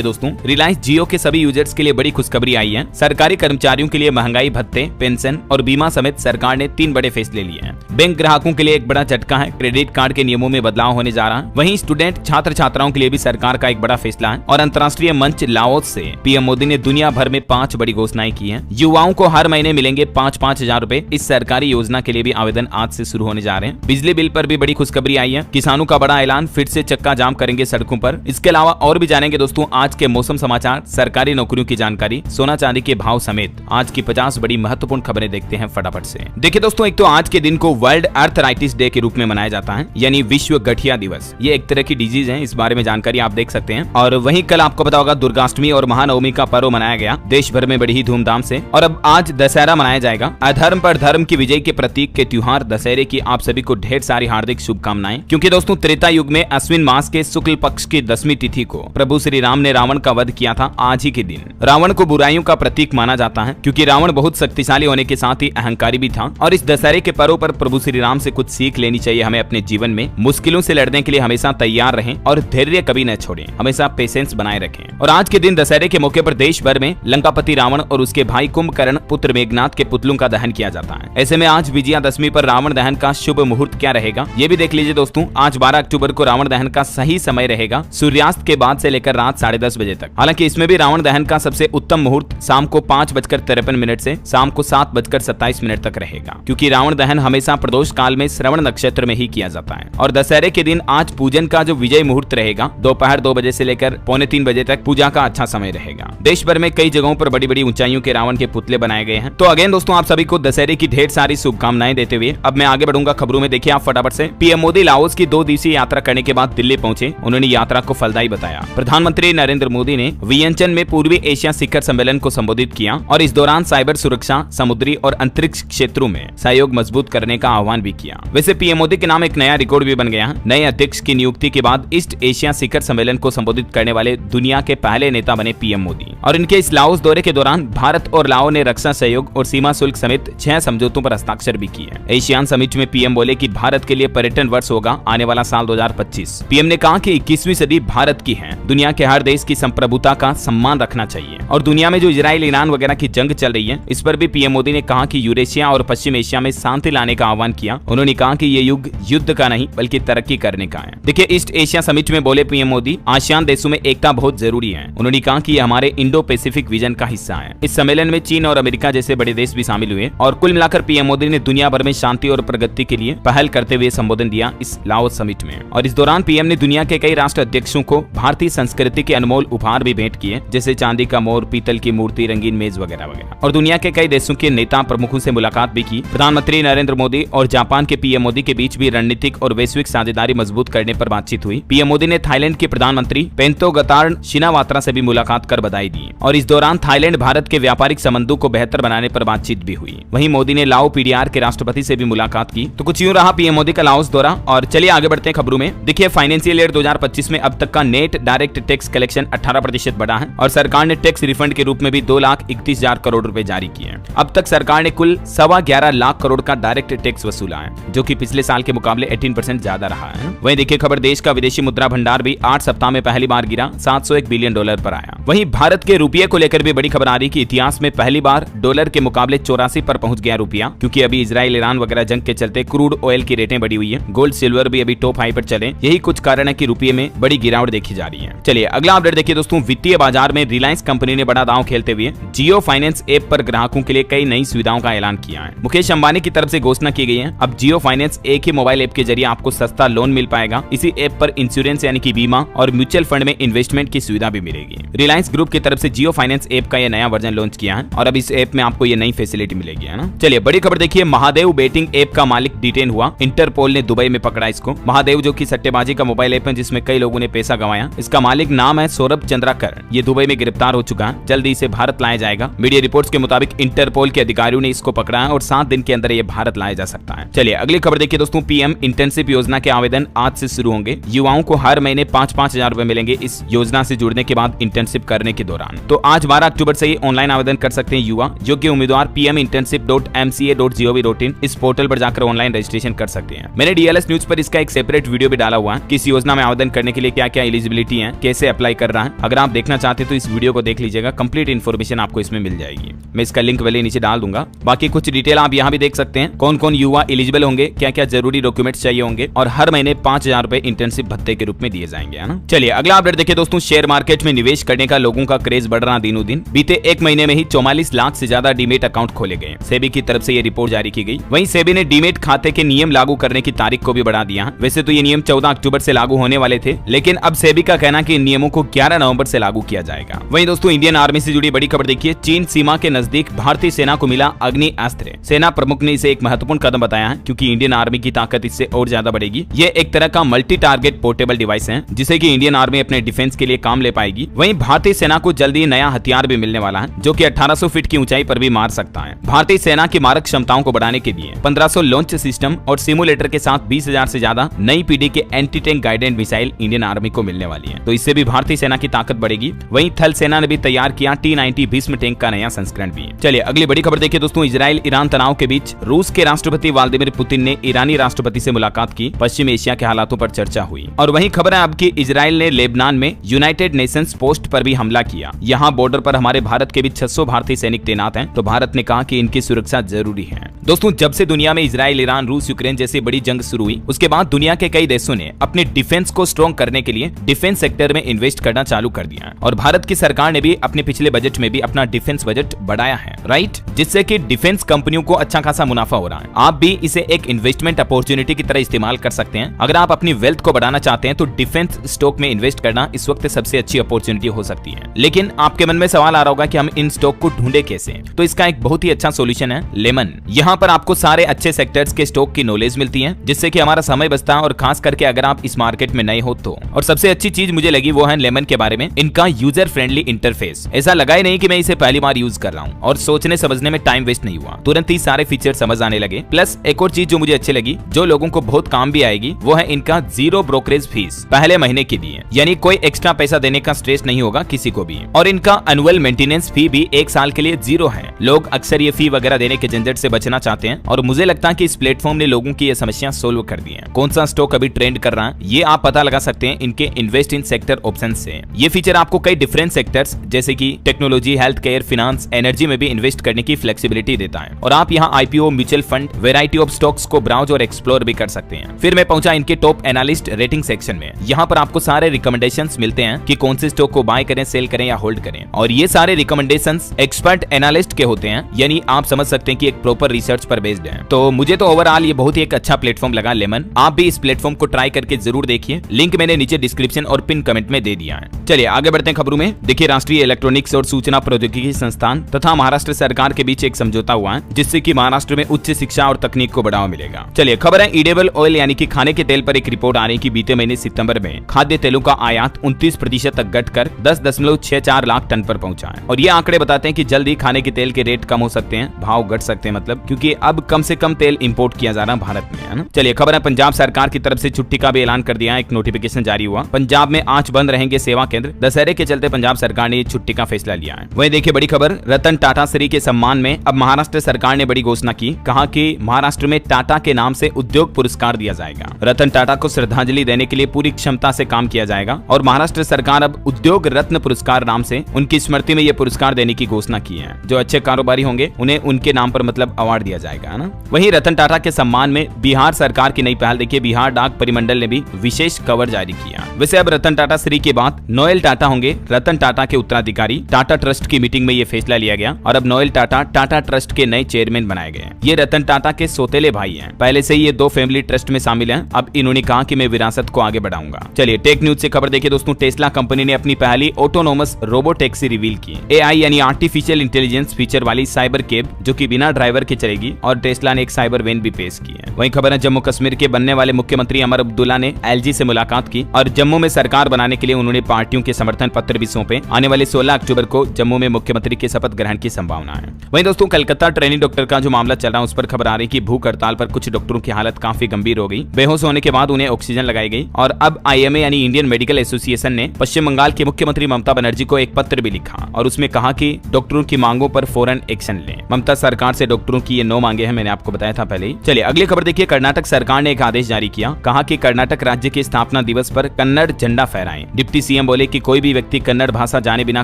दोस्तों, रिलायंस जियो के सभी यूजर्स के लिए बड़ी खुशखबरी आई है। सरकारी कर्मचारियों के लिए महंगाई भत्ते, पेंशन और बीमा समेत सरकार ने 3 बड़े फैसले लिए हैं। बैंक ग्राहकों के लिए एक बड़ा झटका है, क्रेडिट कार्ड के नियमों में बदलाव होने जा रहा है। वहीं स्टूडेंट छात्र छात्राओं के लिए भी सरकार का एक बड़ा फैसला है। और अंतर्राष्ट्रीय मंच लाओस से पीएम मोदी ने दुनिया भर में 5 बड़ी घोषणाएं की हैं। युवाओं को हर महीने मिलेंगे 5-5 हजार रूपए। इस सरकारी योजना के लिए भी आवेदन आज से शुरू होने जा रहे हैं। बिजली बिल पर भी बड़ी खुशखबरी आई है। किसानों का बड़ा ऐलान, फिर से चक्का जाम करेंगे सड़कों पर। इसके अलावा और भी जानेंगे दोस्तों आज के मौसम समाचार, सरकारी नौकरियों की जानकारी, सोना चांदी के भाव समेत आज की 50 बड़ी महत्वपूर्ण खबरें देखते हैं फटाफट से। देखिए दोस्तों, एक तो आज के दिन को वर्ल्ड अर्थराइटिस डे के रूप में मनाया जाता है, यानी विश्व गठिया दिवस। ये एक तरह की डिजीज है, इस बारे में जानकारी आप देख सकते हैं। और वहीं कल आपको पता होगा दुर्गाष्टमी और महानवमी का पर्व मनाया गया देश भर में बड़ी ही धूमधाम से। और अब आज दशहरा मनाया जाएगा। अधर्म पर धर्म की विजय के प्रतीक के त्योहार दशहरे की आप सभी को ढेर सारी हार्दिक शुभकामनाएं। क्योंकि दोस्तों त्रेता युग में अश्विन मास के शुक्ल पक्ष की 10वीं तिथि को प्रभु श्री राम ने रावण का वध किया था आज ही के दिन। रावण को बुराइयों का प्रतीक माना जाता है, क्योंकि रावण बहुत शक्तिशाली होने के साथ ही अहंकारी भी था। और इस दशहरे के पर्व पर प्रभु श्री राम से कुछ सीख लेनी चाहिए हमें अपने जीवन में। मुश्किलों से लड़ने के लिए हमेशा तैयार रहें और धैर्य कभी न छोड़ें, हमेशा पेशेंस बनाए रखें। और आज के दिन दशहरे के मौके पर देश भर में लंकापति रावण और उसके भाई कुंभकर्ण पुत्र मेघनाथ के पुतलों का दहन किया जाता है। ऐसे में आज विजयादशमी पर रावण दहन का शुभ मुहूर्त क्या रहेगा, ये भी देख लीजिए दोस्तों। आज 12 अक्टूबर को रावण दहन का सही समय रहेगा सूर्यास्त के बाद से लेकर रात 10:30 बजे तक। हालांकि इसमें भी रावण दहन का सबसे उत्तम मुहूर्त शाम को 5:53 से शाम को 7:27 तक रहेगा, क्योंकि रावण दहन हमेशा प्रदोष काल में श्रवण नक्षत्र में ही किया जाता है। और दशहरे के दिन आज पूजन का जो विजय मुहूर्त रहेगा दोपहर 2 बजे से लेकर 2:45 बजे तक पूजा का अच्छा समय रहेगा। देश भर में कई जगहों पर बड़ी बड़ी ऊंचाइयों के रावण के पुतले बनाए गए हैं। तो अगेन दोस्तों आप सभी को दशहरे की ढेर सारी शुभकामनाएं देते हुए अब मैं आगे बढ़ूंगा खबरों में। देखिए आप फटाफट से। पीएम मोदी लाओस की 2 दिवसीय यात्रा करने के बाद दिल्ली पहुंचे। उन्होंने यात्रा को फलदायी बताया। प्रधानमंत्री नरेंद्र मोदी ने वियंचन में पूर्वी एशिया शिखर सम्मेलन को संबोधित किया और इस दौरान साइबर सुरक्षा, समुद्री और अंतरिक्ष क्षेत्रों में सहयोग मजबूत करने का आह्वान भी किया। वैसे पीएम मोदी के नाम एक नया रिकॉर्ड भी बन गया है। नए अध्यक्ष की नियुक्ति के बाद ईस्ट एशिया शिखर सम्मेलन को संबोधित करने वाले दुनिया के पहले नेता बने पीएम मोदी। और इनके इस लाओस दौरे के दौरान भारत और लाओ ने रक्षा सहयोग और सीमा शुल्क समेत 6 समझौतों पर हस्ताक्षर भी किए। एशियान समिट में पीएम बोले कि भारत के लिए पर्यटन वर्ष होगा आने वाला साल 2025। पीएम ने कहा कि 21वीं सदी भारत की है। दुनिया के हर देश की संप्रभुता का सम्मान रखना चाहिए। और दुनिया में जो इजराइल ईरान वगैरह की जंग चल रही है, इस पर भी पीएम मोदी ने कहा कि यूरेशिया और पश्चिम एशिया में शांति लाने का आह्वान किया। उन्होंने कहा कि ये युग युद्ध का नहीं बल्कि तरक्की करने का है। देखिए ईस्ट एशिया समिट में बोले पीएम मोदी, आसियान देशों में एकता बहुत जरूरी है। उन्होंने कहा कि ये हमारे इंडो पैसिफिक विजन का हिस्सा है। इस सम्मेलन में चीन और अमेरिका जैसे बड़े देश भी शामिल हुए। और कुल मिलाकर पीएम मोदी ने दुनिया भर में शांति और प्रगति के लिए पहल करते हुए संबोधन दिया इस लाओस समिट में। और इस दौरान पीएम ने दुनिया के कई राष्ट्र अध्यक्षों को भारतीय संस्कृति के अनमोल उपहार भी भेंट किए, जैसे चांदी का मोर, पीतल की मूर्ति, रंगीन मेज वगैरह वगैरह। और दुनिया के कई देशों के नेता प्रमुखों से मुलाकात भी की। प्रधानमंत्री नरेंद्र मोदी और जापान के पीएम मोदी के बीच भी रणनीतिक और वैश्विक साझेदारी मजबूत करने पर बातचीत हुई। पीएम मोदी ने थाईलैंड के प्रधानमंत्री पेंतो गतार्न शिनावात्रा से भी मुलाकात कर बधाई दी। और इस दौरान थाईलैंड भारत के व्यापारिक संबंधों को बेहतर बनाने पर बातचीत भी हुई। वहीं मोदी ने लाओ पीडीआर के राष्ट्रपति से भी मुलाकात की। तो कुछ यूं रहा पीएम मोदी का लाओस दौरा। और चलिए आगे बढ़ते हैं खबरों में। देखिए फाइनेंशियल ईयर 2025 में अब तक का नेट डायरेक्ट टैक्स कलेक्शन 18% बढ़ा है। और सरकार ने टैक्स रिफंड के रूप में भी 2,31,000 करोड़ रुपए जारी किए हैं। अब तक सरकार ने कुल 11.25 लाख करोड़ का डायरेक्ट टैक्स वसूला है, जो कि पिछले साल के मुकाबले 18% ज्यादा रहा है। वहीं देखिए खबर, देश का विदेशी मुद्रा भंडार भी 8 सप्ताह में पहली बार गिरा, $701 बिलियन पर आया। वहीं भारत के रुपये को लेकर भी बड़ी खबर आ रही कि इतिहास में पहली बार डॉलर के मुकाबले 84 पर पहुंच गया रुपया, क्योंकि अभी इजराइल ईरान वगैरह जंग के चलते क्रूड ऑयल की रेटें बढ़ी हुई है। गोल्ड सिल्वर भी अभी टॉप हाई पर चले। यही कुछ कारण है कि रुपये में बड़ी गिरावट देखी जा रही है। चलिए अगला अपडेट देखिए दोस्तों। वित्तीय बाजार में रिलायंस कंपनी ने बड़ा दांव खेलते हुए जियो फाइनेंस ऐप पर ग्राहकों के लिए कई नई सुविधाओं का ऐलान किया है। मुकेश अंबानी की तरफ से घोषणा की गई है। अब जियो फाइनेंस एक ही मोबाइल ऐप के जरिए आपको सस्ता लोन मिल पाएगा। इसी ऐप पर इंश्योरेंस यानी कि बीमा और म्यूचुअल फंड में इन्वेस्टमेंट की सुविधा भी मिलेगी। रिलायंस ग्रुप की तरफ से जियो फाइनेंस ऐप का यह नया वर्जन लॉन्च किया है और अब इस ऐप में आपको ये नई फैसिलिटी मिलेगी, है ना। चलिए बड़ी खबर देखिए, महादेव बेटिंग ऐप का मालिक डिटेन हुआ। इंटरपोल ने दुबई में पकड़ा इसको। महादेव जो कि सट्टेबाजी का मोबाइल ऐप है जिसमें कई लोगों ने पैसा गंवाया, इसका मालिक नाम है सौरभ चंद्राकर। ये दुबई में गिरफ्तार हो चुका है। जल्दी इसे भारत लाया जाएगा। मीडिया रिपोर्ट्स के मुताबिक इंटरपोल के अधिकारियों ने इसको पकड़ा है और 7 दिन के अंदर ये भारत लाया जा सकता है। चलिए अगली खबर देखिए दोस्तों। पीएम इंटर्नशिप योजना के आवेदन आज से शुरू होंगे। युवाओं को हर महीने 5-5 हजार रुपए मिलेंगे इस योजना से जुड़ने के बाद इंटर्नशिप करने के दौरान। तो आज 12 अक्टूबर से ही ऑनलाइन आवेदन कर सकते हैं युवा, जो कि उम्मीदवार pminternship.mca.gov.in इस पोर्टल पर जाकर ऑनलाइन रजिस्ट्रेशन कर सकते हैं। मैंने डीएलएस न्यूज पर इसका एक सेपरेट वीडियो भी डाला हुआ है कि इस योजना में आवेदन करने के लिए क्या क्या एलिजिबिलिटी है, कैसे अप्लाई कर रहा है। अगर आप देखना चाहते हैं तो इस वीडियो को देख लीजिएगा, कंप्लीट इन्फॉर्मेशन आपको इसमें मिल जाएगी। मैं इसका लिंक पहले नीचे डाल दूंगा। बाकी कुछ डिटेल आप यहाँ भी देख सकते हैं, कौन कौन युवा एलिजिबल होंगे, क्या क्या जरूरी डॉक्यूमेंट्स चाहिए होंगे, और हर महीने 5,000 रुपए इंटर्नशिप भत्ते के रूप में दिए जाएंगे, है ना। चलिए अगला अपडेट देखिए दोस्तों, शेयर मार्केट में निवेश करने का लोगों का क्रेज बढ़ रहा दिनों दिन। बीते एक महीने में ही 44 लाख से ज्यादा डीमेट अकाउंट खोले गए। सेबी की तरफ से ये रिपोर्ट जारी की गई। वहीं सेबी ने डीमेट खाते के नियम लागू करने की तारीख को भी बढ़ा दिया। वैसे तो ये नियम 14 अक्टूबर से लागू होने वाले थे, लेकिन अब सेबी का कहना कि इन नियमों को 11 नवंबर से लागू किया जाएगा। वहीं दोस्तों इंडियन आर्मी से जुड़ी बड़ी खबर देखिए, चीन सीमा के नजदीक भारतीय सेना को मिला अग्नि अस्त्र। सेना प्रमुख ने इसे एक महत्वपूर्ण कदम बताया है, क्योंकि इंडियन आर्मी की ताकत इससे और ज्यादा बढ़ेगी। ये एक तरह का मल्टी टारगेट पोर्टेबल डिवाइस है, जिसे कि इंडियन आर्मी अपने डिफेंस के लिए काम ले पाएगी। वहीं भारतीय सेना को जल्दी नया हथियार भी मिलने वाला है, जो कि 1800 फीट की ऊंचाई पर भी मार सकता है। भारतीय सेना की मारक क्षमताओं को बढ़ाने के लिए 1500 लॉन्च सिस्टम और सिमुलेटर के साथ 20,000 से ज्यादा नई पीढ़ी के anti tank guided missile Indian army को मिलने वाली है, तो इससे भी भारतीय सेना की ताकत बढ़ेगी। वहीं थल सेना ने भी तैयार किया T-90 भीष्म टैंक का नया संस्करण भी। चलिए अगली बड़ी खबर देखिए दोस्तों, इजराइल ईरान तनाव के बीच रूस के राष्ट्रपति व्लादिमीर पुतिन ने ईरानी राष्ट्रपति से मुलाकात की। पश्चिम एशिया के हालातों पर चर्चा हुई। और वहीं खबर है अब कि इजराइल ने लेबनान में यूनाइटेड नेशंस पोस्ट पर भी हमला किया। यहाँ बॉर्डर पर हमारे भारत के भी 600 भारतीय सैनिक तैनात हैं, तो भारत ने कहा कि इनकी सुरक्षा जरूरी है। दोस्तों जब से दुनिया में इजराइल, ईरान, रूस, यूक्रेन जैसी बड़ी जंग शुरू हुई, उसके बाद दुनिया के कई देशों ने अपने डिफेंस को स्ट्रॉन्ग करने के लिए डिफेंस सेक्टर में इन्वेस्ट करना चालू कर दिया। और भारत की सरकार ने भी अपने पिछले बजट में भी अपना डिफेंस बजट बढ़ाया है, राइट, जिससे कि डिफेंस कंपनियों को अच्छा खासा मुनाफा हो रहा है। आप भी इसे एक इन्वेस्टमेंट अपॉर्चुनिटी की तरह इस्तेमाल कर सकते हैं। अगर आप अपनी वेल्थ को बढ़ाना चाहते हैं तो डिफेंस स्टॉक में इन्वेस्ट करना इस वक्त सबसे अच्छी अपॉर्चुनिटी हो सकती है। लेकिन आपके मन में सवाल आ रहा होगा कि हम इन स्टॉक को ढूंढे कैसे, तो इसका एक बहुत ही अच्छा सोल्यूशन है लेमन। यहाँ पर आपको सारे अच्छे सेक्टर्स के स्टॉक की नॉलेज मिलती है, जिससे कि हमारा समय बचता है, और खास करके अगर आप इस मार्केट में नए हो तो। और सबसे अच्छी चीज मुझे लगी वो है लेमन के बारे में, इनका यूजर फ्रेंडली इंटरफेस। ऐसा लगा ही नहीं कि मैं इसे पहली बार यूज कर रहा हूँ, और सोचने समझने में टाइम वेस्ट नहीं हुआ, तुरंत ही सारे फीचर समझ आने लगे। प्लस एक और चीज जो मुझे अच्छी लगी, जो लोगों को बहुत काम भी आएगी, वो है इनका 0 ब्रोकरेज फीस पहले महीने के लिए, यानी कोई एक्स्ट्रा पैसा देने का स्ट्रेस नहीं होगा किसी को भी। और इनका एनुअल मेंटेनेंस फी भी 1 साल के लिए 0 है। लोग अक्सर ये फी वगैरह देने के झंझट से बचना चाहते हैं, और मुझे लगता है कि इस प्लेटफॉर्म ने लोगों की ये समस्या सोल्व कर दी है। कौन सा स्टॉक अभी ट्रेंड कर रहा है ये आप पता लगा सकते हैं इनके इन्वेस्ट इन सेक्टर ऑप्शन से। ये फीचर आपको कई डिफरेंट सेक्टर्स जैसे कि technology, health care, finance, energy में भी इन्वेस्ट करने की फ्लेक्सिबिलिटी देता है। और आप यहाँ IPO, mutual fund, variety of stocks को ब्राउज और एक्सप्लोर भी कर सकते हैं। फिर मैं पहुंचा इनके टॉप एनालिस्ट रेटिंग सेक्शन में। यहाँ पर आपको सारे रिकमेंडेशंस मिलते हैं कि कौन से स्टॉक को बाय करें, सेल करें या होल्ड करें। और ये सारे रिकमेंडेशंस एक्सपर्ट एनालिस्ट के होते हैं, यानी आप समझ सकते हैं कि एक प्रॉपर रिसर्च पर बेस्ड है। तो मुझे तो ओवरऑल ये बहुत ही एक अच्छा प्लेटफॉर्म लगा लेमन। आप भी इस प्लेटफॉर्म को ट्राई करके जरूर देखिए, लिंक मैंने नीचे डिस्क्रिप्शन और पिन कमेंट में दे दिया है। चलिए आगे बढ़ते हैं खबरों में। देखिए राष्ट्रीय इलेक्ट्रॉनिक्स और सूचना प्रौद्योगिकी संस्थान तथा महाराष्ट्र सरकार के बीच एक समझौता हुआ है, जिससे कि महाराष्ट्र में उच्च शिक्षा और तकनीक को बढ़ावा मिलेगा। चलिए खबर है ईडेबल ऑयल यानी कि खाने के तेल पर एक रिपोर्ट आ रही है कि बीते महीने सितंबर में खाद्य तेलों का आयात 29% तक घटकर 10.64 लाख टन पर पहुंचा है। और ये आंकड़े बताते हैं कि जल्द ही खाने के तेल के रेट कम हो सकते हैं, भाव घट सकते हैं, मतलब क्योंकि अब कम से कम तेल इंपोर्ट किया जा रहा है भारत में, है ना। चलिए खबर है पंजाब सरकार की तरफ से छुट्टी का भी ऐलान कर दिया है, एक नोटिफिकेशन जारी हुआ। पंजाब में आज बंद रहेंगे सेवा केंद्र। दशहरे के चलते पंजाब सरकार ने छुट्टी का फैसला लिया है। वहीं देखिए बड़ी खबर, रतन टाटा श्री के सम्मान में अब महाराष्ट्र सरकार ने बड़ी घोषणा की। कहा कि महाराष्ट्र में टाटा के नाम से उद्योग पुरस्कार दिया जाएगा। रतन टाटा को श्रद्धांजलि देने के लिए पूरी क्षमता से काम किया जाएगा, और महाराष्ट्र सरकार अब उद्योग रत्न पुरस्कार नाम से उनकी स्मृति में ये पुरस्कार देने की घोषणा की है। जो अच्छे कारोबारी होंगे उन्हें उनके नाम पर मतलब अवार्ड दिया जाएगा, है ना। वहीं रतन टाटा के सम्मान में बिहार सरकार की नई पहल देखिए, बिहार डाक परिमंडल ने भी विशेष कवर जारी किया। वैसे अब रतन टाटा श्री के बाद नोएल टाटा होंगे रतन टाटा के उत्तराधिकारी। टाटा ट्रस्ट की मीटिंग में ये फैसला लिया गया, और अब नोएल टाटा टाटा ट्रस्ट के नए चेयरमैन बनाए गए। ये रतन टाटा के सौतेले भाई हैं। पहले से ही ये 2 फैमिली ट्रस्ट में शामिल हैं। अब इन्होंने कहा कि मैं विरासत को आगे बढ़ाऊंगा। चलिए टेक न्यूज से खबर देखिए दोस्तों, टेस्ला कंपनी ने अपनी पहली ऑटोनोमस रोबो टैक्सी रिवील की। AI यानी आर्टिफिशियल इंटेलिजेंस फीचर वाली साइबर केब, जो कि बिना ड्राइवर के चलेगी, और टेस्ला ने एक साइबर वैन भी पेश की है। वहीं खबर है जम्मू कश्मीर के बनने वाले मुख्यमंत्री अमर अब्दुल्ला ने LG से मुलाकात की, और जम्मू में सरकार बनाने के लिए उन्होंने पार्टियों के समर्थन पत्र भी सौंपे। आने वाले 16 अक्टूबर को जम्मू में मुख्यमंत्री के शपथ ग्रहण की संभावना है। वहीं दोस्तों कलकत्ता ट्रेनिंग डॉक्टर का जो मामला चल रहा है, उस पर खबर आ रही कि भूख हड़ताल पर कुछ डॉक्टरों की हालत काफी गंभीर हो गई। बेहोश होने के बाद उन्हें ऑक्सीजन लगाई गई, और अब IMA यानी इंडियन मेडिकल एसोसिएशन ने पश्चिम बंगाल की मुख्यमंत्री ममता बनर्जी को एक पत्र भी लिखा और उसमें कहा कि डॉक्टरों की मांगों पर फौरन एक्शन लें। ममता सरकार से डॉक्टरों की ये 9 मांगे हैं, मैंने आपको बताया था पहले ही। चलिए अगली खबर देखिए। कर्नाटक सरकार ने एक आदेश जारी किया, कहा कि कर्नाटक राज्य के स्थापना दिवस पर कन्नड़ झंडा फहराएं। डिप्टी सीएम बोले कि कोई भी व्यक्ति कन्नड़ भाषा जाने बिना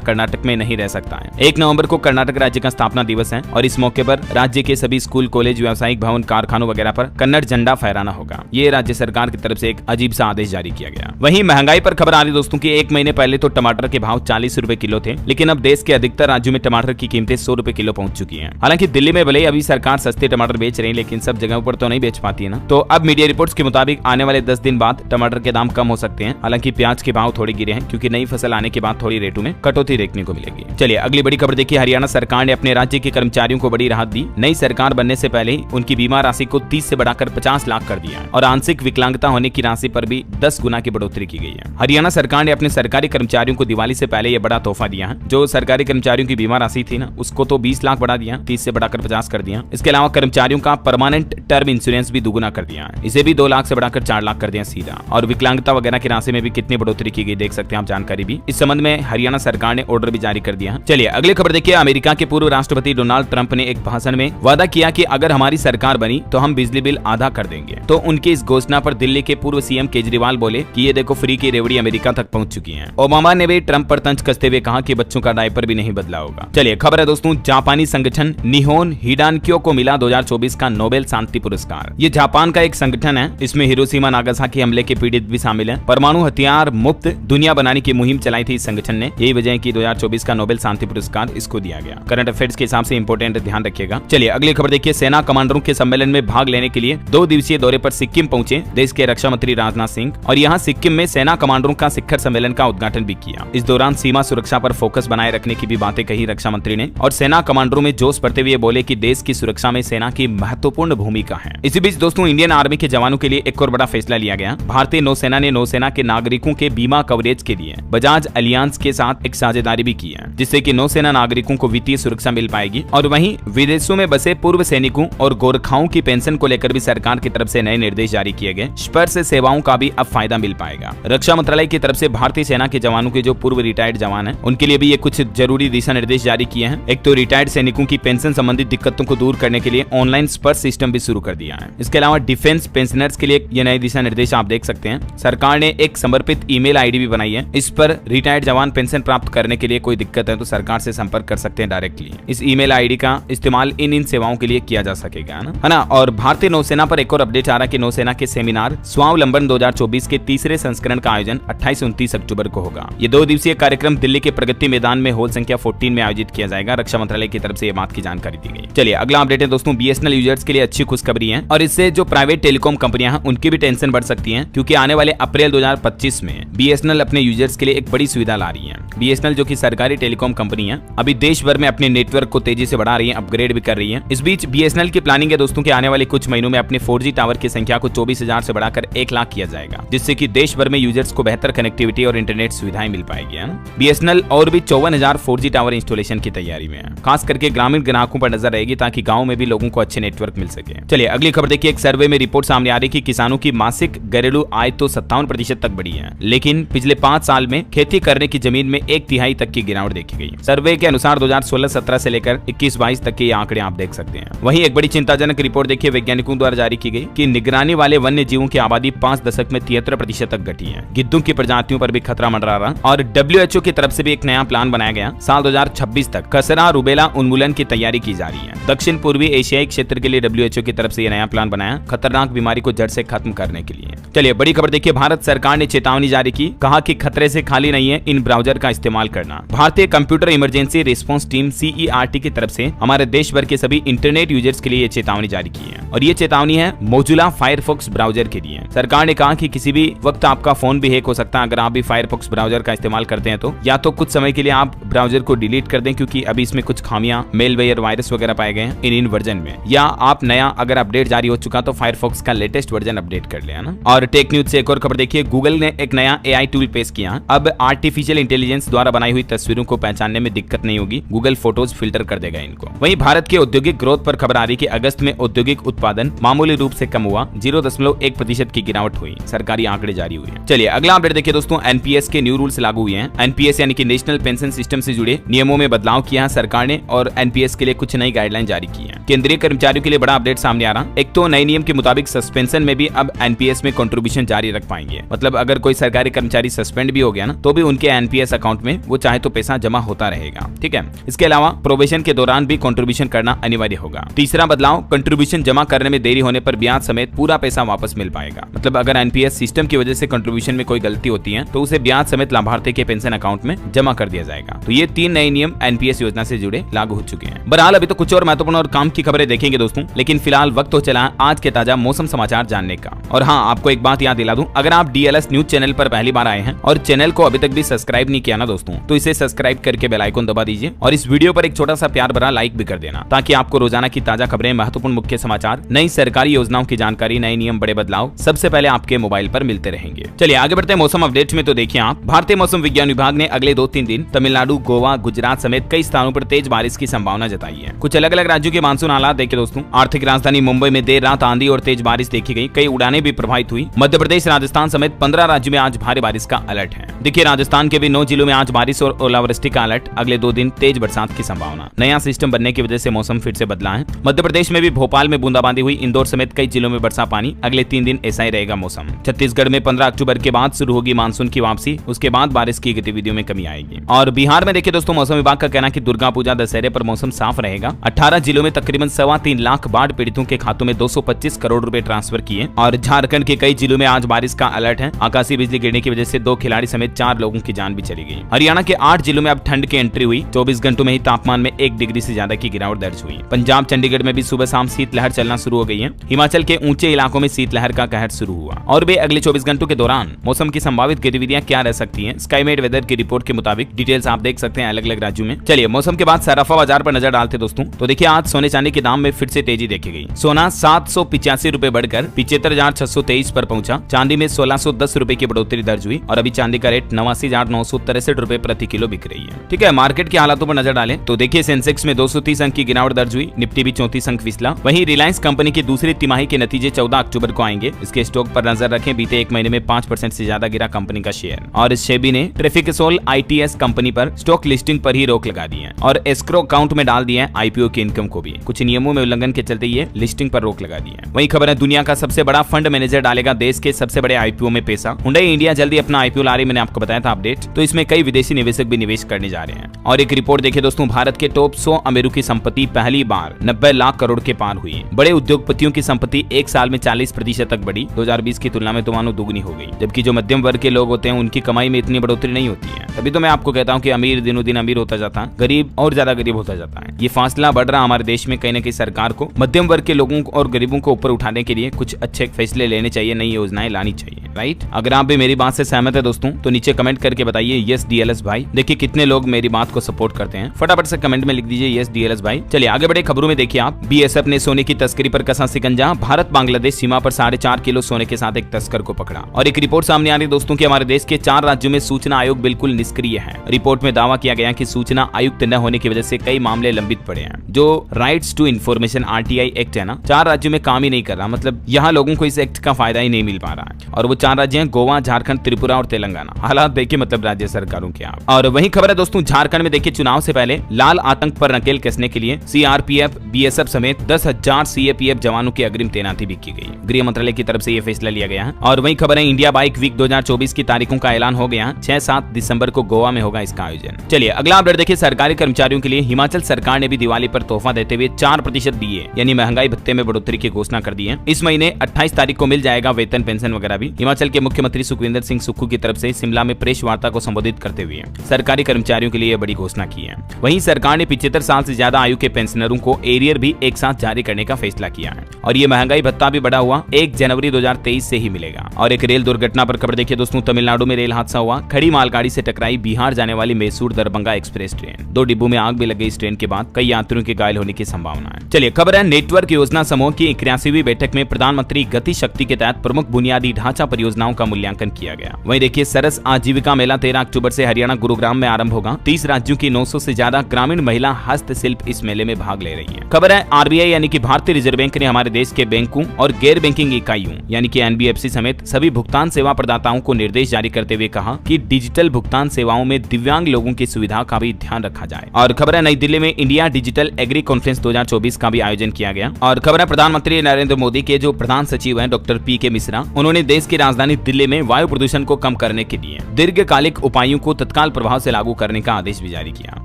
कर्नाटक में नहीं रह सकता है। 1 नवंबर को कर्नाटक राज्य का स्थापना दिवस है और इस मौके पर राज्य के सभी स्कूल, कॉलेज, व्यावसायिक भवन, कारखानों वगैरह पर कन्नड़ झंडा फहराना होगा। ये राज्य सरकार की तरफ से एक अजीब सा आदेश जारी किया गया। वहीं महंगाई पर खबर आ रही दोस्तों की। 1 महीने पहले तो टमाटर के भाव 40 रुपए किलो थे, लेकिन अब देश के अधिकतर राज्यों में टमाटर की कीमतें 100 रुपए किलो पहुंच चुकी हैं। हालांकि दिल्ली में भले अभी सरकार सस्ते टमाटर बेच रही है, लेकिन सब जगहों पर तो नहीं बेच पाती है ना। तो अब मीडिया रिपोर्ट्स के मुताबिक आने वाले 10 दिन बाद टमाटर के दाम कम हो सकते हैं। हालांकि प्याज के भाव थोड़े गिरे हैं, क्योंकि नई फसल आने के बाद थोड़ी रेटों में कटौती देखने को मिलेगी। चलिए अगली बड़ी खबर देखिए। हरियाणा सरकार ने अपने राज्य के कर्मचारियों को बड़ी राहत दी। नई सरकार बनने से पहले ही उनकी बीमा राशि को 30 से बढ़ाकर 50 लाख कर दिया और आंशिक विकलांगता होने की राशि पर भी 10 गुना की बढ़ोतरी की गई है। हरियाणा सरकार ने अपने सरकारी कर्मचारियों को दिवाली से पहले यह बड़ा तोहफा दिया है। जो सरकारी कर्मचारियों की बीमा राशि थी ना, उसको तो 20 लाख बढ़ा दिया, 30 से बढ़ाकर 50 कर दिया। इसके अलावा कर्मचारियों का परमानेंट टर्म इंश्योरेंस भी दुगुना कर दिया है, इसे भी 2 लाख से बढ़ाकर 4 लाख कर दिया सीधा। और विकलांगता वगैरह की राशि में भी कितनी बढ़ोतरी की गई देख सकते हैं आप जानकारी भी। इस संबंध में हरियाणा सरकार ने ऑर्डर भी जारी कर दिया है। चलिए अगली खबर देखिए। अमेरिका के पूर्व राष्ट्रपति डोनाल्ड ट्रंप ने एक भाषण में वादा किया कि अगर हमारी सरकार बनी तो हम बिजली बिल आधा कर देंगे। तो उनकी इस घोषणा पर दिल्ली के पूर्व सीएम केजरीवाल बोले कि ये देखो फ्री की रेवड़ी अमेरिका तक पहुंच चुकी है। ओबामा ने भी ट्रंप पर तंज कसते हुए कहा कि बच्चों का डायपर भी नहीं बदला होगा। चलिए खबर है दोस्तों। जापानी संगठन निहोन हिडानक्यो को मिला 2024 का नोबेल शांति पुरस्कार। ये जापान का एक संगठन है, इसमें हिरोशिमा नागासाकी हमले के पीड़ित भी शामिल हैं। परमाणु हथियार मुक्त दुनिया बनाने की मुहिम चलाई थी इस संगठन ने। यही वजह है कि 2024 का नोबेल शांति पुरस्कार इसको दिया गया। करंट अफेयर्स के हिसाब से इंपोर्टेंट, ध्यान रखिएगा। चलिए अगली खबर देखिए। सेना कमांडरों के सम्मेलन में भाग लेने के लिए 2 दिवसीय दौरे पर सिक्किम पहुंचे देश के रक्षा मंत्री राजनाथ सिंह और यहाँ सिक्किम में सेना कमांडरों का शिखर सम्मेलन का उद्घाटन भी किया। इस दौरान सीमा सुरक्षा पर फोकस बनाए रखने की भी बातें कही रक्षा मंत्री ने और सेना कमांडरों में जोश भरते हुए बोले कि देश की सुरक्षा में सेना की महत्वपूर्ण भूमिका है। इसी बीच दोस्तों इंडियन आर्मी के जवानों के लिए एक और बड़ा फैसला लिया गया। भारतीय नौसेना ने नौसेना के नागरिकों के बीमा कवरेज के लिए बजाज अलियांस के साथ एक साझेदारी भी की है, जिससे कि नौसेना नागरिकों को वित्तीय सुरक्षा मिल पाएगी। और वहीं विदेशों में बसे पूर्व सैनिकों और गोरखाओं की पेंशन को लेकर भी सरकार की तरफ से नए निर्देश जारी किए गए। स्पर्श सेवाओं का भी अब फायदा मिल पाएगा। रक्षा मंत्रालय की तरफ से भारतीय सेना के जवानों के जो पूर्व रिटायर्ड जवान हैं, उनके लिए भी ये कुछ जरूरी दिशा निर्देश जारी किए हैं। एक तो रिटायर्ड सैनिकों की पेंशन संबंधित दिक्कतों को दूर करने के लिए ऑनलाइन स्पर्श सिस्टम भी शुरू कर दिया है। इसके अलावा डिफेंस पेंशनर्स के लिए ये नए दिशा निर्देश आप देख सकते हैं। सरकार ने एक समर्पित ईमेल आईडी भी बनाई है। इस पर रिटायर्ड जवान पेंशन प्राप्त करने के लिए कोई दिक्कत है तो सरकार से संपर्क कर सकते हैं डायरेक्टली। इस ईमेल आईडी का इस्तेमाल इन सेवाओं के लिए किया जा सकेगा, है ना। और भारतीय नौसेना पर एक और अपडेट आ रहा है कि नौसेना के सेमिनार स्वावलंबन 2024 के तीसरे संस्करण का आयोजन 28-29 अक्टूबर को होगा। ये 2 दिवसीय कार्यक्रम दिल्ली के प्रगति मैदान में हॉल संख्या 14 में आयोजित किया जाएगा। रक्षा मंत्रालय की तरफ से ये बात की जानकारी दी गई। चलिए अगला अपडेट है दोस्तों। बीएसएनएल यूजर्स के लिए अच्छी खुशखबरी है और इससे जो प्राइवेट टेलीकॉम कंपनियां हैं उनकी भी टेंशन बढ़ सकती है, क्योंकि आने वाले अप्रैल 2025 में बीएसएनएल अपने यूजर्स के लिए एक बड़ी सुविधा ला रही है। बीएसएनएल जो कि सरकारी टेलीकॉम कंपनी है, अभी देश भर में अपने नेटवर्क को तेजी से बढ़ा रही है, अपग्रेड भी कर रही है। इस बीच बीएसएनएल की प्लानिंग है दोस्तों कि आने वाले कुछ महीनों में अपने 4G टावर की संख्या को 24,000 से बढ़ाकर 1 लाख किया जाएगा, जिससे कि देश भर में यूजर्स को बेहतर कनेक्टिविटी और इंटरनेट सुविधाएं मिल पाएगी, है ना। बीएसएनएल और भी 54,000 4G टावर इंस्टॉलेशन की तैयारी में है। खास करके ग्रामीण ग्राहकों पर नजर रहेगी ताकि गाँव में भी लोगों को अच्छे नेटवर्क मिल सके। चलिए अगली खबर देखिए। एक सर्वे में रिपोर्ट सामने आ रही कि किसानों की मासिक घरेलू आय तो 57% तक बढ़ी है, लेकिन पिछले 5 साल में खेती करने की जमीन में 1/3 तक की गिरावट देखी गई। सर्वे के अनुसार 2016-17 से लेकर 21-22 तक के ये आंकड़े आप देख सकते हैं। वहीं एक बड़ी चिंताजनक रिपोर्ट देखिए वैज्ञानिकों द्वारा जारी की गई कि निगरानी वाले वन्य जीवों की आबादी 5 दशक में 73% तक घटी है। गिद्धों की प्रजातियों पर भी खतरा मंडरा रहा और WHO की तरफ से भी एक नया प्लान बनाया गया। साल 2026 तक खसरा रुबेला उन्मूलन की तैयारी की जा रही है। दक्षिण पूर्वी एशियाई क्षेत्र के लिए WHO की तरफ से यह नया प्लान बनाया, खतरनाक बीमारी को जड़ से खत्म करने के लिए। चलिए बड़ी खबर देखिए। भारत सरकार ने चेतावनी जारी की, कहा कि खतरे से खाली नहीं है इन ब्राउजर का इस्तेमाल करना। भारतीय computer emergency response team CERT की तरफ से हमारे देश भर के सभी इंटरनेट यूजर्स के लिए ये चेतावनी जारी की है और ये चेतावनी है मोजुला फायरफॉक्स ब्राउजर के लिए। सरकार ने कहा कि किसी भी वक्त आपका फोन भी हैक हो सकता है अगर आप भी फायरफॉक्स ब्राउजर का इस्तेमाल करते हैं तो। या तो कुछ समय के लिए आप ब्राउजर को डिलीट कर दें, क्योंकि अभी इसमें कुछ खामियां, मेलवेयर, वायरस वगैरह पाए गए हैं इन वर्जन में। या आप नया अगर अपडेट जारी हो चुका तो फायरफॉक्स का लेटेस्ट वर्जन अपडेट कर ले, ना। और टेक न्यूज से एक और खबर देखिए। गूगल ने एक नया AI टूल पेश किया। अब आर्टिफिशियल इंटेलिजेंस द्वारा बनाई हुई तस्वीरों को पहचानने में दिक्कत नहीं होगी। गूगल फोटोज फिल्टर कर देगा इनको। वहीं भारत के औद्योगिक ग्रोथ पर खबर आ रही कि अगस्त में औद्योगिक उत्पादन मामूली रूप से कम हुआ, 0.1% की गिरावट हुई। सरकारी आंकड़े जारी हुए हैं। चलिए अगला अपडेट देखिए दोस्तों। NPS के न्यू रूल्स लागू हुए हैं। NPS यानी कि देखिए नेशनल पेंशन सिस्टम से जुड़े नियमों में बदलाव किया है सरकार ने और एनपीएस के लिए कुछ नई गाइडलाइन जारी की है। केंद्रीय कर्मचारियों के लिए बड़ा अपडेट सामने आ रहा। एक तो नए नियम के मुताबिक सस्पेंशन में भी अब एनपीएस में कंट्रीब्यूशन जारी रख पाएंगे। मतलब अगर कोई सरकारी कर्मचारी सस्पेंड भी हो गया ना तो भी उनके एनपीएस अकाउंट में वो चाहे तो पैसा जमा होता रहेगा। ठीक है, इसके अलावा प्रोबेशन के दौरान भी कंट्रीब्यूशन करना अनिवार्य होगा। तीसरा बदलाव, कंट्रीब्यूशन जमा करने में देरी होने पर ब्याज समेत पूरा पैसा वापस मिल पाएगा। मतलब अगर एनपीएस सिस्टम की वजह से कंट्रीब्यूशन में कोई गलती होती है तो उसे ब्याज समेत लाभार्थी के पेंशन अकाउंट में जमा कर दिया जाएगा। तो ये 3 नए नियम एनपीएस योजना से जुड़े लागू हो चुके हैं। बहरहाल अभी तो कुछ और महत्वपूर्ण और काम की खबरें देखेंगे दोस्तों, लेकिन फिलहाल वक्त हो चला है आज के ताजा मौसम समाचार जानने का। और हाँ, आपको एक बात याद दिला दूं, अगर आप डीएलएस न्यूज चैनल पर पहली बार आए हैं और चैनल को अभी तक भी सब्सक्राइब नहीं किया ना दोस्तों, तो इसे सब्सक्राइब करके बेल आइकन दबा दीजिए और इस वीडियो पर एक छोटा सा प्यार भरा लाइक भी कर देना, ताकि आपको रोजाना की ताजा खबरें, महत्वपूर्ण मुख्य समाचार, नई सरकारी योजनाओं की जानकारी, नए नियम, बड़े बदलाव सबसे पहले आपके मोबाइल पर मिलते रहेंगे। चलिए आगे बढ़ते हैं मौसम अपडेट में। तो देखिए आप, भारतीय मौसम विज्ञान विभाग ने अगले 2-3 दिन तमिलनाडु, गोवा, गुजरात समेत कई स्थानों पर तेज बारिश की संभावना जताई है। कुछ अलग अलग राज्यों के मानसून हालात देखिए दोस्तों। आर्थिक राजधानी मुंबई में देर रात आंधी और तेज बारिश देखी गई, कई उड़ानें भी प्रभावित हुई। मध्य प्रदेश, राजस्थान समेत 15 राज्यों में आज भारी बारिश का अलर्ट है। देखिए राजस्थान के भी 9 जिलों में आज बारिश और ओलावृष्टि का अलर्ट, अगले 2 दिन तेज बरसात की संभावना। नया सिस्टम बनने की वजह से मौसम फिर से बदला है। मध्य प्रदेश में भी भोपाल में बूंदाबांदी हुई, इंदौर समेत कई जिलों में बरसा पानी, अगले 3 दिन ऐसा ही रहेगा मौसम। छत्तीसगढ़ में 15 अक्टूबर के बाद शुरू होगी मानसून की वापसी, उसके बाद बारिश की गतिविधियों में कमी आएगी। और बिहार में देखिए दोस्तों, मौसम विभाग का कहना है कि दुर्गा पूजा, दशहरे पर मौसम साफ रहेगा। 18 जिलों में तकरीबन 3.25 लाख बाढ़ पीड़ितों के खातों में 225 करोड़ रुपए ट्रांसफर किए। और झारखंड के कई जिलों में आज बारिश का अलर्ट है। आकाशीय बिजली गिरने की वजह से 2 खिलाड़ी समेत 4 लोगों की जान भी चली गई। हरियाणा के 8 जिलों में अब ठंड की एंट्री हुई। 24 घंटों में ही तापमान में 1 डिग्री से ज्यादा की गिरावट दर्ज हुई। पंजाब, चंडीगढ़ में भी सुबह शाम शीतलहर चलना शुरू हो गई है। हिमाचल के ऊंचे इलाकों में शीतलहर का कहर शुरू हुआ। और वे अगले 24 घंटों के दौरान मौसम की संभावित गतिविधियां क्या रह सकती हैं, स्काईमेट वेदर की रिपोर्ट के मुताबिक डिटेल्स आप देख सकते हैं अलग अलग राज्यों में। चलिए मौसम के बाद सराफा बाजार पर नजर डालते दोस्तों। तो देखिए आज सोने चांदी के दाम में फिर से तेजी देखी गई। सोना 785 रुपए बढ़कर 75,623 पर पहुंचा। चांदी में 1610 रुपए की बढ़ोतरी दर्ज हुई और अभी चांदी का रेट 89,963 रुपए प्रति किलो बिक रही है। ठीक है, मार्केट के हालातों पर नजर डालें तो देखिए सेंसेक्स में 230 अंक की गिरावट दर्ज हुई, निफ्टी भी 34 अंक फिसला। वहीं रिलायंस कंपनी की दूसरी तिमाही के नतीजे 14 अक्टूबर को आएंगे। इसके स्टॉक पर नजर रखें, बीते 1 महीने में 5% से ज्यादा गिरा कंपनी का शेयर। और सेबी ने ट्रैफिकसोल आईटीएस कंपनी पर स्टॉक लिस्टिंग पर ही रोक लगा दी है और एस्क्रो अकाउंट में डाल दिया है आईपीओ की इनकम को भी। कुछ नियमों में उल्लंघन के चलते ये लिस्टिंग पर रोक लगा दी है। वही खबर है, दुनिया का सबसे बड़ा फंड मैनेजर डालेगा देश के सबसे बड़े आईपीओ में पैसा। हुंडई इंडिया जल्दी अपना आईपीओ ला रही, मैंने आपको बताया था अपडेट। तो इसमें कई विदेशी निवेशक भी निवेश करने जा रहे हैं। और एक रिपोर्ट देखिए दोस्तों, भारत के टॉप 100 अमीरों की संपत्ति पहली बार 90 लाख करोड़ के पार हुई। बड़े उद्योगपतियों की संपत्ति एक साल में 40% तक बढ़ी। 2020 की तुलना में तो मानो दुगनी हो गई। जबकि जो मध्यम वर्ग के लोग होते हैं उनकी कमाई में इतनी बढ़ोतरी नहीं होती है। तभी तो मैं आपको कहता हूँ कि अमीर दिनों दिन अमीर होता जाता है, गरीब और ज्यादा गरीब होता जाता है। ये फासला बढ़ रहा हमारे देश में। कहीं ना कहीं सरकार को मध्यम वर्ग के लोगों और गरीबों को ऊपर उठाने के लिए कुछ अच्छे फैसले लेने चाहिए, नई योजनाएं लानी चाहिए। राइट, अगर आप भी मेरी बात से सहमत है दोस्तों तो नीचे कमेंट करके बताइए यस डीएलएस भाई। देखिए कितने लोग मेरी बात को सपोर्ट करते हैं, फटाफट से कमेंट में लिख दीजिए यस डीएलएस भाई। चलिए आगे बढ़े खबरों में। देखिए आप, बीएसएफ ने सोने की तस्करी पर कसा शिकंजा। भारत बांग्लादेश सीमा पर 4.5 किलो सोने के साथ एक तस्कर को पकड़ा। और एक रिपोर्ट सामने आ रही दोस्तों कि हमारे देश के 4 राज्यों में सूचना आयोग बिल्कुल निष्क्रिय है। रिपोर्ट में दावा किया गया कि सूचना आयुक्त न होने की वजह से कई मामले लंबित पड़े हैं। जो rights to information RTI act है ना, 4 राज्यों में काम ही नहीं कर रहा। मतलब यहाँ लोगों को इस एक्ट का फायदा ही नहीं मिल पा रहा है। और वो 4 राज्य हैं, गोवा, झारखंड, त्रिपुरा और तेलंगाना। हालात देखिए मतलब राज्य सरकारों के आप। और वही खबर है दोस्तों, झारखंड में देखिए चुनाव से पहले लाल आतंक पर नकेल कसने के लिए सीआरपीएफ, बीएसएफ समेत 10,000 सीएपीएफ जवानों की अग्रिम तैनाती भी की गई। गृह मंत्रालय की तरफ से यह फैसला लिया गया है। और वही खबर है, इंडिया बाइक वीक 2024 की तारीखों का ऐलान हो गया। 6-7 दिसंबर को गोवा में होगा इसका आयोजन। चलिए अगला अपडेट देखिए, सरकारी कर्मचारियों के लिए हिमाचल सरकार ने भी दिवाली पर तोहफा देते हुए 4% डीए यानी महंगाई भत्ते में बढ़ोतरी की घोषणा कर दी है। इस महीने 28 तारीख को मिल जाएगा वेतन, पेंशन वगैरह भी। हिमाचल के मुख्यमंत्री सुखविंदर सिंह सुक्खू की तरफ से शिमला में प्रेस वार्ता को संबोधित करते हुए सरकारी कर्मचारियों के लिए बड़ी घोषणा की है। वहीं सरकार ने 75 साल से ज्यादा आयु के पेंशनरों को एरियर भी एक साथ जारी करने का फैसला किया है। और ये महंगाई भत्ता भी बढ़ा हुआ 1 जनवरी 2023 से ही मिलेगा। और एक रेल दुर्घटना पर खबर देखिए दोस्तों, तमिलनाडु में रेल हादसा हुआ। खड़ी मालगाड़ी से टकराई बिहार जाने वाली मैसूर दरभंगा एक्सप्रेस ट्रेन। 2 डिब्बों में आग भी लग गई। इस ट्रेन के बाद कई यात्रियों के घायल होने की संभावना है। चलिए खबर है, नेटवर्क योजना समूह की 81वीं बैठक में प्रधानमंत्री गति शक्ति के तहत प्रमुख बुनियादी ढांचा परियोजनाओं का मूल्यांकन किया गया। वहीं देखिए सरस आजीविका मेला 13 अक्टूबर से हरियाणा गुरुग्राम में आरंभ होगा। 30 राज्यों की 900 से ज्यादा ग्रामीण महिला हस्तशिल्प इस मेले में भाग ले रही है। खबर है, आरबीआई यानी कि भारतीय रिजर्व बैंक ने हमारे देश के बैंकों और गैर बैंकिंग इकाइयों यानी कि एनबीएफसी समेत सभी भुगतान सेवा प्रदाताओं को निर्देश जारी करते हुए कहा कि डिजिटल भुगतान सेवा सेवाओं में दिव्यांग लोगों की सुविधा का भी ध्यान रखा जाए। और खबर है नई दिल्ली में इंडिया डिजिटल एग्री कॉन्फ्रेंस 2024 का भी आयोजन किया गया। और खबर है प्रधानमंत्री नरेंद्र मोदी के जो प्रधान सचिव हैं डॉक्टर पी.के. मिश्रा, उन्होंने देश की राजधानी दिल्ली में वायु प्रदूषण को कम करने के लिए दीर्घकालिक उपायों को तत्काल प्रभाव से लागू करने का आदेश भी जारी किया।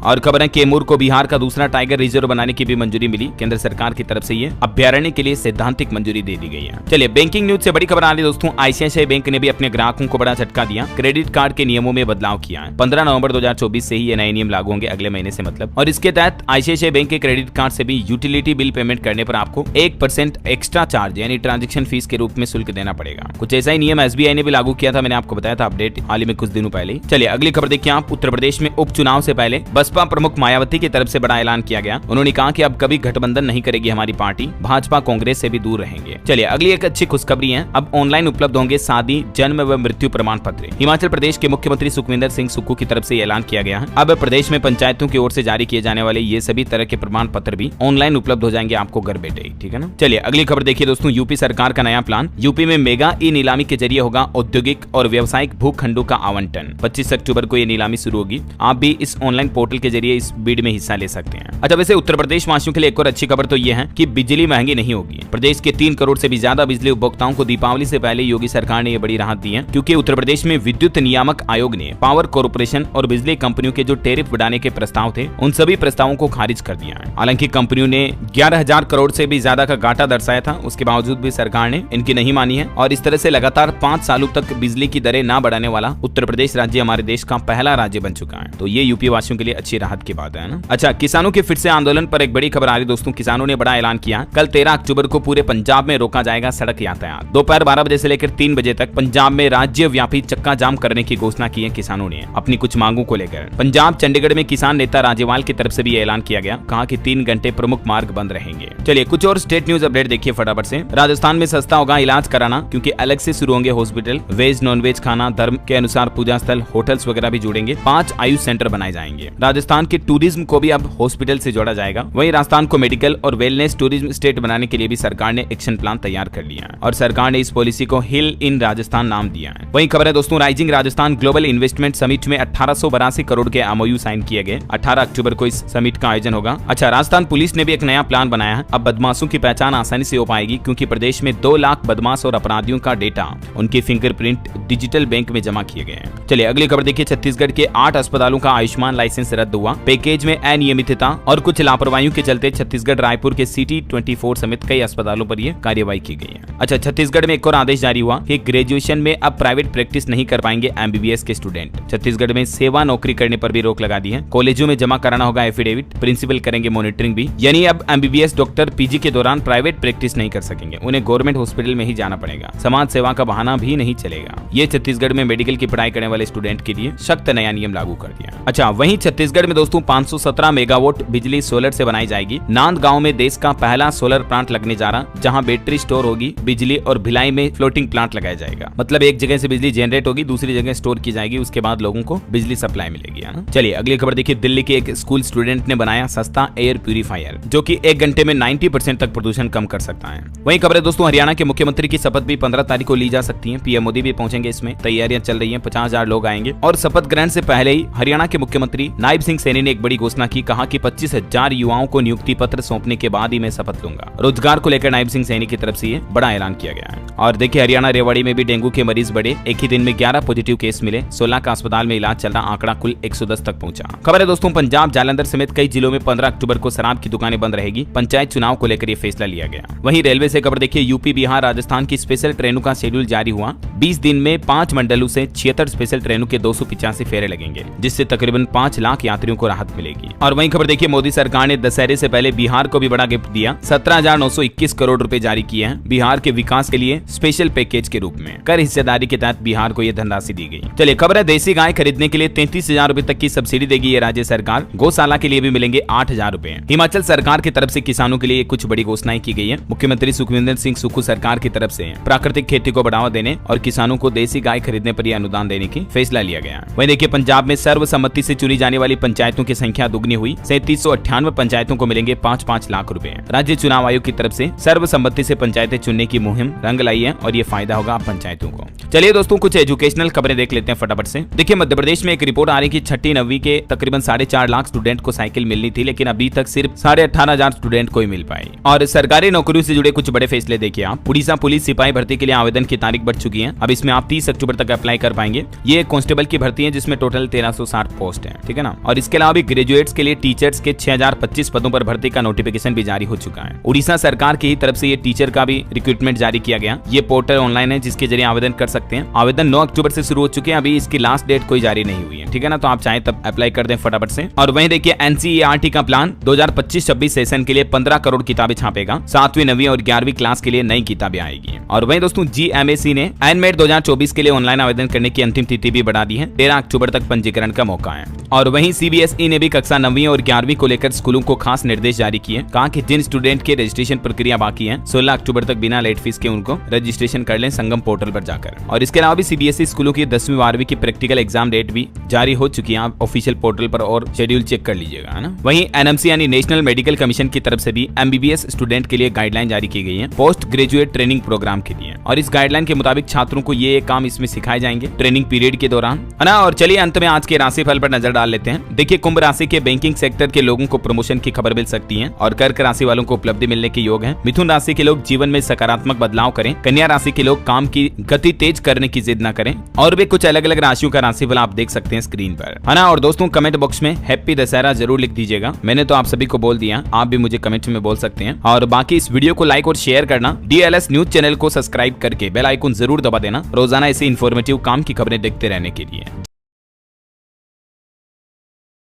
और खबर है कैमूर को बिहार का दूसरा टाइगर रिजर्व बनाने की भी मंजूरी मिली। केंद्र सरकार की तरफ से ये अभ्यारण्य के लिए सैद्धांतिक मंजूरी दे दी गई है। चलिए बैंकिंग न्यूज से बड़ी खबर आ रही है दोस्तों। आईसीआईसीआई बैंक ने भी अपने ग्राहकों को बड़ा झटका दिया, क्रेडिट कार्ड के नियमों में बदलाव किया है। 15 नवंबर 2024 से ही ये नए नियम लागू होंगे, अगले महीने से मतलब। और इसके तहत आईसीआईसीआई बैंक के क्रेडिट कार्ड से भी यूटिलिटी बिल पेमेंट करने पर आपको 1% एक्स्ट्रा चार्ज यानी ट्रांजेक्शन फीस के रूप में शुल्क देना पड़ेगा। कुछ ऐसा ही नियम एसबीआई ने भी लागू किया था, मैंने आपको बताया था अपडेट हाल ही में कुछ दिनों पहले। चलिए अगली खबर देखिए आप। उत्तर प्रदेश में उपचुनाव से पहले बसपा प्रमुख मायावती की तरफ से बड़ा ऐलान किया गया। उन्होंने कहा कि अब कभी गठबंधन नहीं करेगी हमारी पार्टी, भाजपा कांग्रेस से भी दूर रहेंगे। चलिए अगली एक अच्छी खुशखबरी है, अब ऑनलाइन उपलब्ध होंगे शादी, जन्म व मृत्यु प्रमाण पत्र। हिमाचल प्रदेश के मुख्यमंत्री सुखविंदर सिंह सुक्खू की तरफ से ऐलान किया गया है। अब प्रदेश में पंचायतों की ओर से जारी किए जाने वाले ये सभी तरह के प्रमाण पत्र भी ऑनलाइन उपलब्ध हो जाएंगे आपको घर बैठे ही, ठीक है ना। चलिए अगली खबर देखिए दोस्तों। यूपी सरकार का नया प्लान, यूपी में मेगा ई नीलामी के जरिए होगा औद्योगिक और व्यावसायिक भूखंडों का आवंटन। 25 अक्टूबर को ये नीलामी शुरू होगी। आप भी इस ऑनलाइन पोर्टल के जरिए इस बीड में हिस्सा ले सकते हैं। अच्छा वैसे उत्तर प्रदेश वासियों के लिए एक और अच्छी खबर तो ये है कि बिजली महंगी नहीं होगी। प्रदेश के 3 करोड़ से भी ज्यादा बिजली उपभोक्ताओं को दीपावली से पहले योगी सरकार ने ये बड़ी राहत दी है, क्योंकि उत्तर प्रदेश में विद्युत नियामक आयोग ने पावर कॉर्पोरेशन और बिजली कंपनियों के जो टैरिफ बढ़ाने के प्रस्ताव थे उन सभी प्रस्तावों को खारिज कर दिया है। हालांकि कंपनियों ने 11,000 करोड़ से भी ज्यादा का घाटा दर्शाया था, उसके बावजूद भी सरकार ने इनकी नहीं मानी है। और इस तरह से लगातार 5 सालों तक बिजली की दरें ना बढ़ाने वाला उत्तर प्रदेश राज्य हमारे देश का पहला राज्य बन चुका है। तो ये यूपी वासियों के लिए अच्छी राहत की बात है ना। अच्छा किसानों के फिर से आंदोलन पर एक बड़ी खबर आ रही दोस्तों। किसानों ने बड़ा ऐलान किया, कल 13 अक्टूबर को पूरे पंजाब में रोका जाएगा सड़क यातायात। दोपहर 12 बजे से लेकर 3 बजे तक पंजाब में राज्य व्यापी चक्का जाम करने की घोषणा की है किसानों ने अपनी कुछ मांगों को लेकर। पंजाब चंडीगढ़ में किसान नेता राज्यपाल की तरफ से भी ऐलान किया गया, कहा कि 3 घंटे प्रमुख मार्ग बंद रहेंगे। चलिए कुछ और स्टेट न्यूज अपडेट देखिए फटाफट से। राजस्थान में सस्ता होगा इलाज कराना, क्योंकि अलग से शुरू होंगे हॉस्पिटल। वेज नॉन वेज खाना, धर्म के अनुसार पूजा स्थल, होटल्स वगैरह भी जुड़ेंगे। 5 आयुष सेंटर बनाए जाएंगे। राजस्थान के टूरिज्म को भी अब हॉस्पिटल से जोड़ा जाएगा। वहीं राजस्थान को मेडिकल और वेलनेस टूरिज्म स्टेट बनाने के लिए भी सरकार ने एक्शन प्लान तैयार कर लिया है और सरकार ने इस पॉलिसी को हिल इन राजस्थान नाम दिया है। वहीं खबर है दोस्तों rising Rajasthan global investment summit में 1882 करोड़ के एमओयू साइन किए गए। 18 अक्टूबर को इस समिट का आयोजन होगा। अच्छा राजस्थान पुलिस ने भी एक नया प्लान बनाया है। अब बदमाशों की पहचान आसानी से हो पाएगी, क्योंकि प्रदेश में 2 लाख बदमाश और अपराधियों का डेटा उनके फिंगरप्रिंट डिजिटल बैंक में जमा किए गए हैं। चलिए अगली खबर देखिए। छत्तीसगढ़ के 8 अस्पतालों का आयुष्मान लाइसेंस रद्द हुआ। पैकेज में अनियमितता और कुछ लापरवाहियों के चलते छत्तीसगढ़ रायपुर के सिटी 24 समेत कई अस्पतालों पर यह कार्यवाही की गई है। अच्छा छत्तीसगढ़ में एक और आदेश जारी हुआ कि ग्रेजुएशन में अब प्राइवेट प्रैक्टिस नहीं कर पाएंगे एमबीबीएस के स्टूडेंट। छत्तीसगढ़ में सेवा नौकरी करने पर भी रोक लगा दी है। कॉलेजों में जमा कराना होगा एफिडेविट, प्रिंसिपल करेंगे मॉनिटरिंग भी। यानी अब एमबीबीएस डॉक्टर पीजी के दौरान प्राइवेट प्रैक्टिस नहीं कर सकेंगे, उन्हें गवर्नमेंट हॉस्पिटल में ही जाना पड़ेगा। समाज सेवा का बहाना भी नहीं चलेगा। ये छत्तीसगढ़ में मेडिकल की पढ़ाई करने वाले स्टूडेंट के लिए सख्त नया नियम लागू कर दिया। अच्छा वहीं छत्तीसगढ़ में दोस्तों 517 मेगावाट बिजली सोलर से बनाई जाएगी। नांद गांव में देश का पहला सोलर प्लांट लगने जा रहा, जहां बैटरी स्टोर होगी बिजली, और भिलाई में फ्लोटिंग प्लांट लगाया जाएगा। मतलब एक जगह से बिजली जनरेट होगी, दूसरी जगह स्टोर की जाएगी, उसके बाद लोगों को बिजली सप्लाई मिलेगी, है ना। चलिए अगली खबर देखिए। दिल्ली के एक स्कूल स्टूडेंट ने बनाया सस्ता एयर प्यूरिफायर, जो कि 1 घंटे में 90% तक प्रदूषण कम कर सकता है। वहीं खबर है दोस्तों हरियाणा के मुख्यमंत्री की शपथ भी 15 तारीख को ली जा सकती है। पीएम मोदी भी पहुंचेंगे, इसमें तैयारियां चल रही हैं। 50,000 लोग आएंगे। और शपथ ग्रहण से पहले ही हरियाणा के मुख्यमंत्री नायब सिंह सैनी ने एक बड़ी घोषणा की, कहा कि 25,000 युवाओं को नियुक्ति पत्र सौंपने के बाद ही मैं शपथ लूंगा। रोजगार को लेकर नायब सिंह सैनी की तरफ से ये बड़ा ऐलान किया गया है। और देखिए हरियाणा रेवाड़ी में भी डेंगू के मरीज बढ़े। एक ही दिन में 11 पॉजिटिव केस मिले। 16 का अस्पताल में इलाज चल रहा, आंकड़ा कुल 110 तक पहुंचा। खबर है दोस्तों पंजाब जालंधर समेत कई जिलों में 15 अक्टूबर को शराब की दुकानें बंद रहेगी। पंचायत चुनाव को लेकर यह फैसला लिया गया। वहीं रेलवे से खबर देखिए। यूपी बिहार राजस्थान की स्पेशल ट्रेनों का शेड्यूल जारी हुआ। 20 दिन में 5 मंडलों से 76 स्पेशल ट्रेनों के 285 फेरे लगेंगे, जिससे तकरीबन 5 लाख यात्रियों को राहत मिलेगी। और वहीं खबर देखिए मोदी सरकार ने दशहरे से पहले बिहार को भी बड़ा गिफ्ट दिया। 17,921 करोड़ रुपए जारी किए हैं बिहार के विकास के लिए स्पेशल पैकेज के रूप में। कर हिस्सेदारी के तहत बिहार को यह धनराशि दी गई। चलिए खबर है देसी गाय खरीदने के लिए 33,000 रुपए तक की सब्सिडी देगी ये राज्य सरकार। गौशाला के लिए भी मिलेंगे 8,000 रुपए। हिमाचल सरकार की तरफ से किसानों के लिए कुछ बड़ी घोषणाएं की गई है। मुख्यमंत्री सुखविंदर सिंह सुक्खू सरकार की तरफ से प्राकृतिक खेती को बढ़ावा देने और किसानों को देसी गाय खरीदने पर अनुदान देने की फैसला लिया गया। वहीं देखिए पंजाब में सर्वसम्मति से चुनी जाने वाली पंचायतों की संख्या दुगनी हुई। 3798 पंचायतों को मिलेंगे 5-5 लाख रुपए। राज्य चुनाव आयोग की तरफ से सर्वसम्मति से पंचायतें चुनने की मुहिम रंग लाई है और ये फायदा होगा पंचायतों को। चलिए दोस्तों कुछ एजुकेशनल खबरें देख लेते हैं फटाफट से। देखिए मध्य प्रदेश में एक रिपोर्ट आ रही कि छठी 9वीं के तकरीबन 4.5 लाख स्टूडेंट को साइकिल मिलनी थी, लेकिन अभी तक सिर्फ 18,500 स्टूडेंट को ही मिल पाई। और सरकारी नौकरियों से जुड़े कुछ बड़े फैसले देखिए आप। उड़ीसा पुलिस सिपाही भर्ती के लिए आवेदन की तारीख बढ़ चुकी है। अब इसमें आप 30 अक्टूबर तक अप्लाई कर पाएंगे। ये कांस्टेबल की भर्ती है जिसमें टोटल 1360 पोस्ट है, ठीक है ना। और इसके अलावा भी ग्रेजुएट्स के लिए टीचर्स के 6025 पदों पर भर्ती का नोटिफिकेशन भी जारी हो चुका है। उड़ीसा सरकार की तरफ से ये टीचर का भी रिक्रूटमेंट जारी किया गया। ये पोर्टल ऑनलाइन है जिसके जरिए आवेदन कर सकते हैं। आवेदन 9 अक्टूबर से शुरू हो चुके हैं, अभी इसकी लास्ट डेट कोई जारी नहीं हुई है, ठीक है ना। तो आप चाहें तब अप्लाई कर दें फटाफट से। और वहीं देखिए एनसीईआरटी का प्लान 2025-26 सेशन के लिए 15 करोड़ किताबें छापेगा। 7वीं 9वीं और 11वीं क्लास के लिए नई किताबें आएगी। और वहीं दोस्तों जीएमएसी ने एनमेट 2024 के लिए ऑनलाइन आवेदन करने की अंतिम तिथि भी बढ़ा दी है। 13 अक्टूबर तक पंजीकरण का मौका है। और वहीं सीबीएसई ने भी कक्षा 9वीं और 11वीं को लेकर स्कूलों को खास निर्देश जारी किए। कहा कि जिन स्टूडेंट के रजिस्ट्रेशन प्रक्रिया बाकी है 16 अक्टूबर तक बिना लेट फीस के उनको रजिस्ट्रेशन कर लें संगम पोर्टल पर जाकर। और इसके अलावा भी सीबीएसई स्कूलों की 10वीं 12वीं की प्रैक्टिकल एग्जाम डेट भी जारी हो चुकी है। आप ऑफिशियल पोर्टल पर और शेड्यूल चेक कर लीजिएगा, है ना। वहीं एनएमसी यानी नेशनल मेडिकल कमीशन की तरफ से भी एमबीबीएस स्टूडेंट के लिए गाइडलाइन जारी की गई है पोस्ट ग्रेजुएट ट्रेनिंग प्रोग्राम के लिए। और इस गाइडलाइन के मुताबिक छात्रों को ये काम इसमें सिखाए जाएंगे ट्रेनिंग पीरियड के दौरान, है ना। और चलिए अंत में आज के राशिफल पर नजर डाल लेते हैं। देखिए कुंभ राशि के बैंकिंग सेक्टर के लोगों को प्रमोशन की खबर मिल सकती है और कर्क राशि वालों को उपलब्धि मिलने के योग है। मिथुन राशि के लोग जीवन में सकारात्मक बदलाव करें। कन्या राशि के लोग काम की गति तेज करने की जिद न करें। और भी कुछ अलग अलग राशियों का राशिफल आप देख सकते हैं स्क्रीन पर, है ना। और दोस्तों कमेंट बॉक्स में हैप्पी दशहरा जरूर लिख दीजिएगा। मैंने तो आप सभी को बोल दिया, आप भी मुझे कमेंट में बोल सकते हैं। और बाकी इस वीडियो को लाइक और शेयर करना, डीएलएस न्यूज चैनल को सब्सक्राइब करके बेल आइकन जरूर दबा देना रोजाना ऐसे इन्फॉर्मेटिव काम की खबरें देखते रहने के लिए।